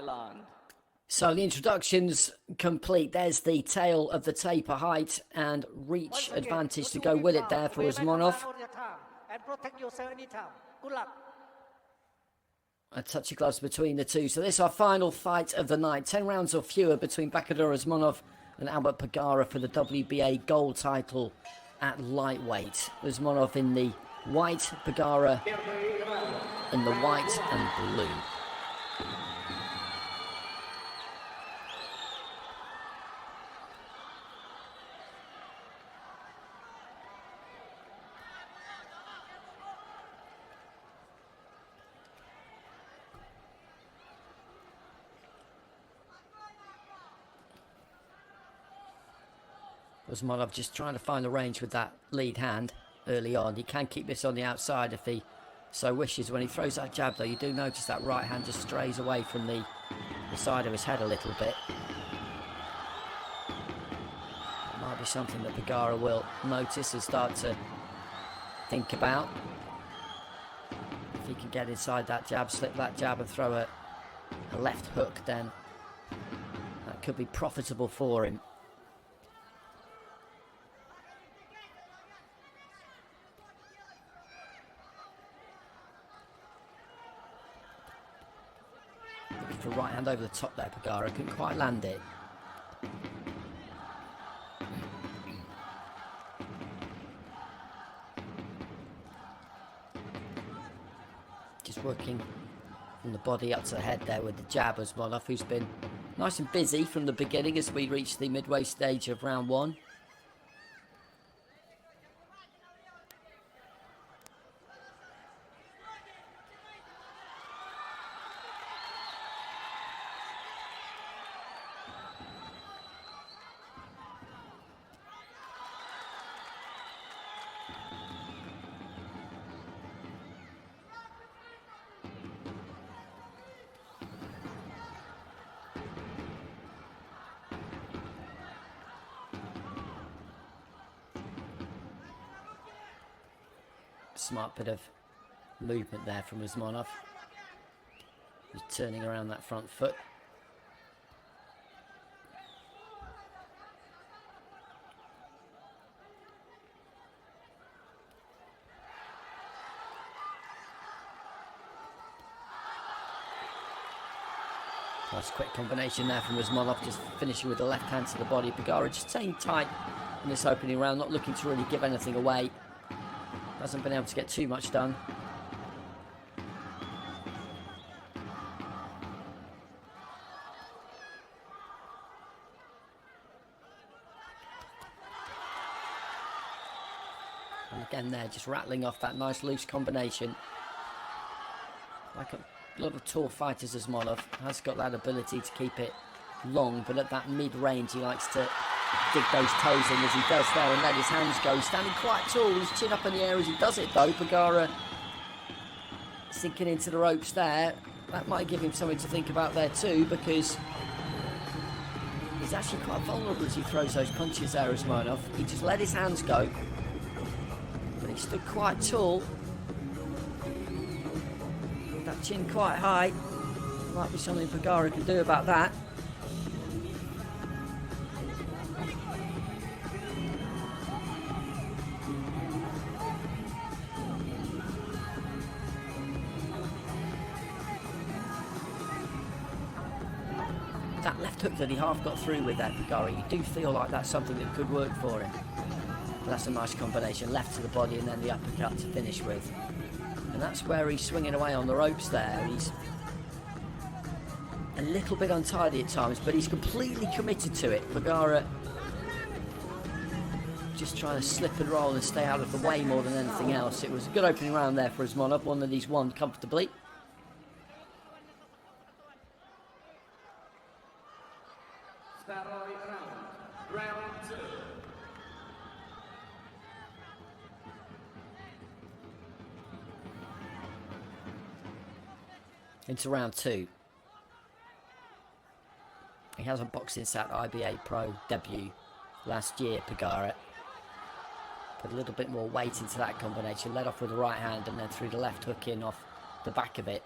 Thailand. So the introduction's complete. There's the tail of the taper, height and reach advantage to go with it there for Usmonov. And protect yourself anytime. Good luck. A touch of gloves between the two. So this is our final fight of the night. 10 rounds or fewer between Bakhodur Usmonov and Albert Pagara for the WBA gold title at lightweight. Usmonov in the white, Pagara in the white and blue. Usmonov just trying to find the range with that lead hand early on. He can keep this on the outside if he so wishes. When he throws that jab, though, you do notice that right hand just strays away from the side of his head a little bit. It might be something that Pagara will notice and start to think about. If he can get inside that jab, slip that jab and throw a left hook, then that could be profitable for him. The right hand over the top there, Pagara couldn't quite land it. Just working from the body up to the head there with the jab, Usmonov, who's been nice and busy from the beginning as we reach the midway stage of round one. Smart bit of movement there from Usmonov. He's turning around that front foot. Nice quick combination there from Usmonov, just finishing with the left hand to the body. Pagara just staying tight in this opening round, not looking to really give anything away. Hasn't been able to get too much done. And again there, just rattling off that nice loose combination. Like a lot of tall fighters, Usmonov has got that ability to keep it long, but at that mid-range he likes to dig those toes in as he does there and let his hands go. Standing quite tall, his chin up in the air as he does it though. Pagara sinking into the ropes there. That might give him something to think about there too, because he's actually quite vulnerable as he throws those punches there, Usmonov. He just let his hands go, but he stood quite tall. That chin quite high. Might be something Pagara can do about that. That left hook that he half got through with there, Pagara, you do feel like that's something that could work for him. But that's a nice combination, left to the body and then the uppercut to finish with. And that's where he's swinging away on the ropes there. He's a little bit untidy at times, but he's completely committed to it. Pagara just trying to slip and roll and stay out of the way more than anything else. It was a good opening round there for Usmonov, one that he's won comfortably. Round two. Into round two. He has a boxing sat IBA Pro debut last year, Pagara. Put a little bit more weight into that combination. Led off with the right hand and then threw the left hook in off the back of it.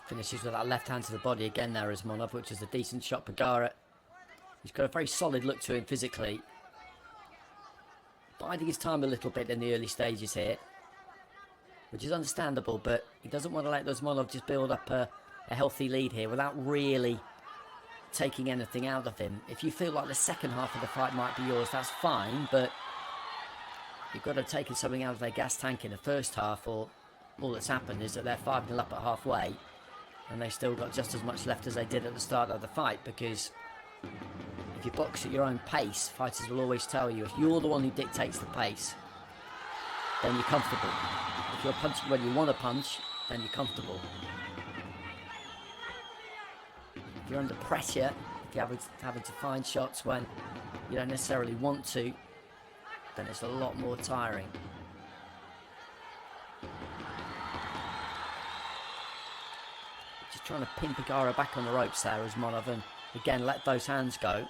Finishes with that left hand to the body again there, Usmonov, which is a decent shot. Pagara, he's got a very solid look to him physically. Biding his time a little bit in the early stages here, which is understandable, but he doesn't want to let Usmonov just build up a healthy lead here without really taking anything out of him. If you feel like the second half of the fight might be yours, that's fine, but you've got to have taken something out of their gas tank in the first half, or all that's happened is that they're 5-0 up at halfway and they still got just as much left as they did at the start of the fight, because if you box at your own pace, fighters will always tell you if you're the one who dictates the pace, then you're comfortable. If you're punching when you want to punch, then you're comfortable. If you're under pressure, if you're having to find shots when you don't necessarily want to, then it's a lot more tiring. Just trying to pin Pagara back on the ropes there, Usmonov, and again let those hands go.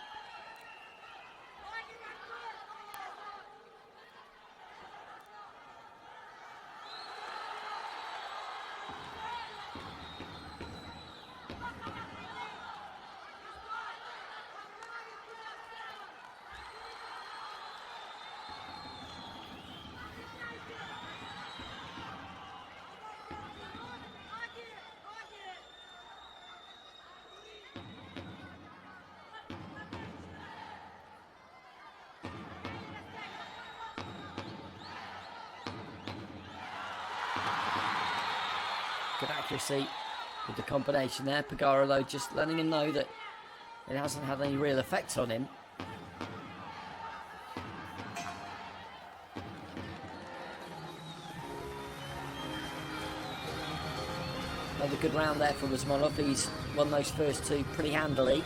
Good accuracy with the combination there. Pagara, though, just letting him know that it hasn't had any real effect on him. Another good round there from Usmonov. He's won those first two pretty handily.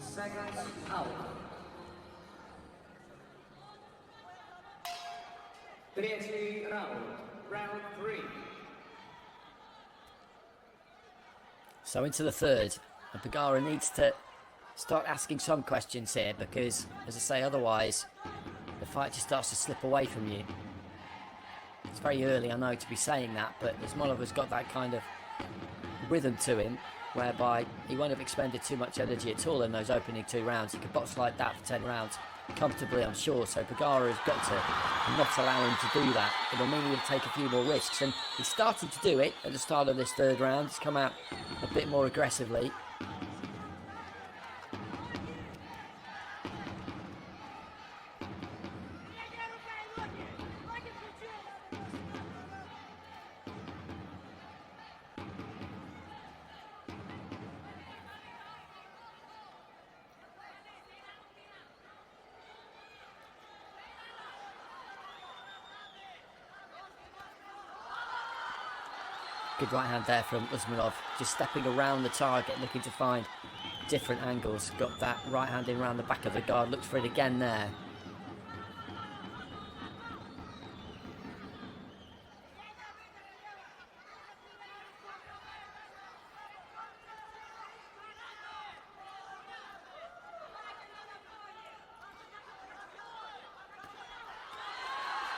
Seconds out. 3rd round, round 3. So into the third, and Pagara needs to start asking some questions here, because, as I say, otherwise the fight just starts to slip away from you. It's very early, I know, to be saying that, but Usmonov has got that kind of rhythm to him, whereby he won't have expended too much energy at all in those opening 2 rounds. He could box like that for 10 rounds comfortably, I'm sure. So Pagara has got to not allow him to do that. It'll mean he'll take a few more risks, and he's started to do it at the start of this 3rd round. He's come out a bit more aggressively. Good right hand there from Usmonov, just stepping around the target, looking to find different angles. Got that right hand in around the back of the guard, looks for it again there.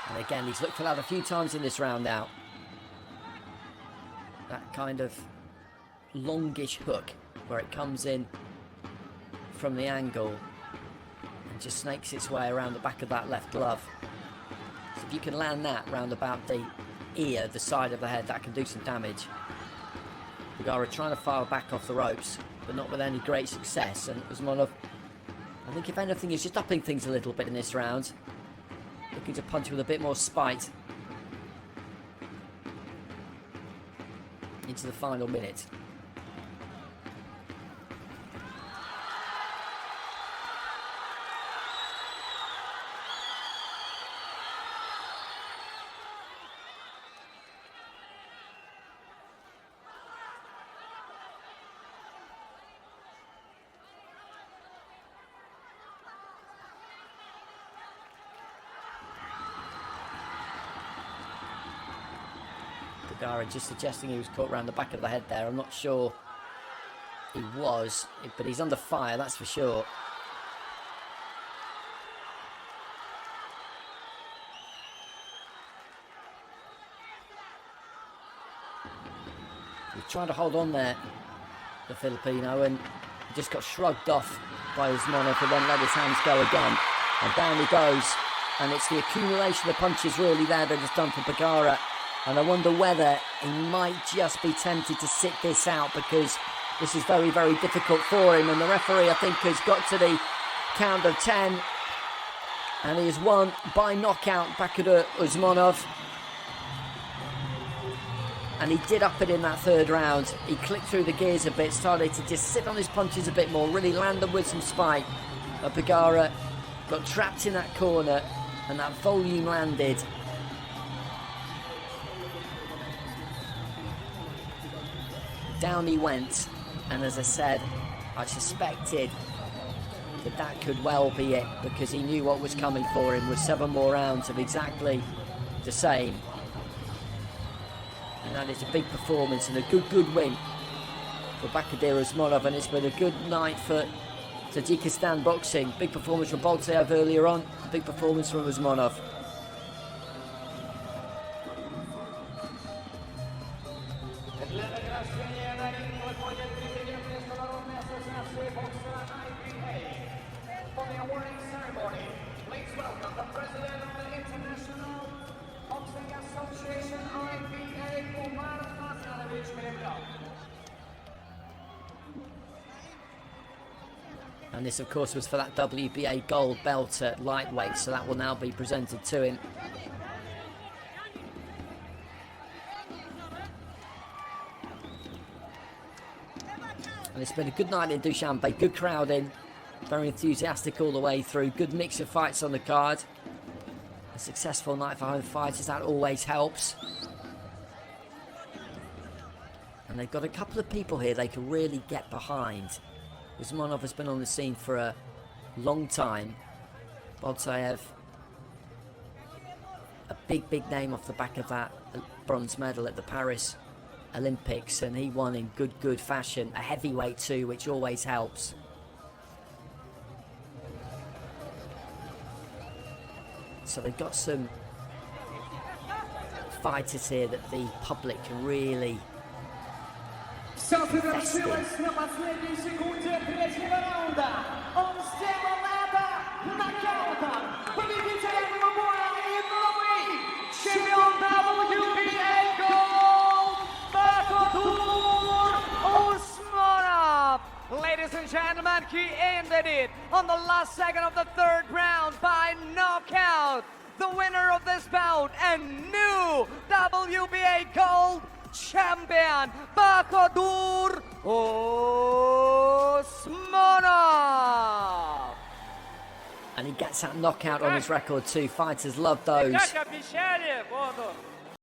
And again, he's looked for that a few times in this round now. That kind of longish hook where it comes in from the angle and just snakes its way around the back of that left glove. So if you can land that round about the ear, the side of the head, that can do some damage. Pagara trying to file back off the ropes, but not with any great success. And Usmonov, I think if anything, is just upping things a little bit in this round, looking to punch with a bit more spite into the final minute. Pagara just suggesting he was caught around the back of the head there. I'm not sure he was, but he's under fire, that's for sure. He's trying to hold on there, the Filipino, and he just got shrugged off by Usmonov, who then let his hands go again. And down he goes. And it's the accumulation of punches really there that has done for Pagara. And I wonder whether he might just be tempted to sit this out, because this is very, very difficult for him. And the referee, I think, has got to the count of 10. And he has won by knockout, Bakhodur Usmonov. And he did up it in that third round. He clicked through the gears a bit, started to just sit on his punches a bit more, really land them with some spike. But Pagara got trapped in that corner, and that volume landed. Down he went, and as I said, I suspected that that could well be it, because he knew what was coming for him with 7 more rounds of exactly the same. And that is a big performance and a good win for Bakhodur Usmonov, and it's been a good night for Tajikistan boxing. Big performance from Boltaev earlier on, big performance from Usmonov. For the awarding ceremony, please welcome the President of the International Boxing Association, IBA, Umar Hassanovich. And this, of course, was for that WBA gold belt at lightweight, so that will now be presented to him. And it's been a good night in Dushanbe, good crowd in, very enthusiastic all the way through, good mix of fights on the card. A successful night for home fighters, that always helps. And they've got a couple of people here they can really get behind. Usmonov has been on the scene for a long time. Boltaev, a big name off the back of that bronze medal at the Paris Olympics, and he won in good fashion. A heavyweight too, which always helps. So they've got some fighters here that the public can really Совершилось на последней секунде третьего раунда. Он сделал это нокаутом. Победителем боя и новый чемпион WBA Gold Bakhodur Usmonov. Ladies and gentlemen, he ended it on the last second of the third round by knockout. The winner of this bout and new WBA Gold champion, Bakhodur Usmonov. And he gets that knockout on his record too. Fighters love those. Как обещали, Бодур.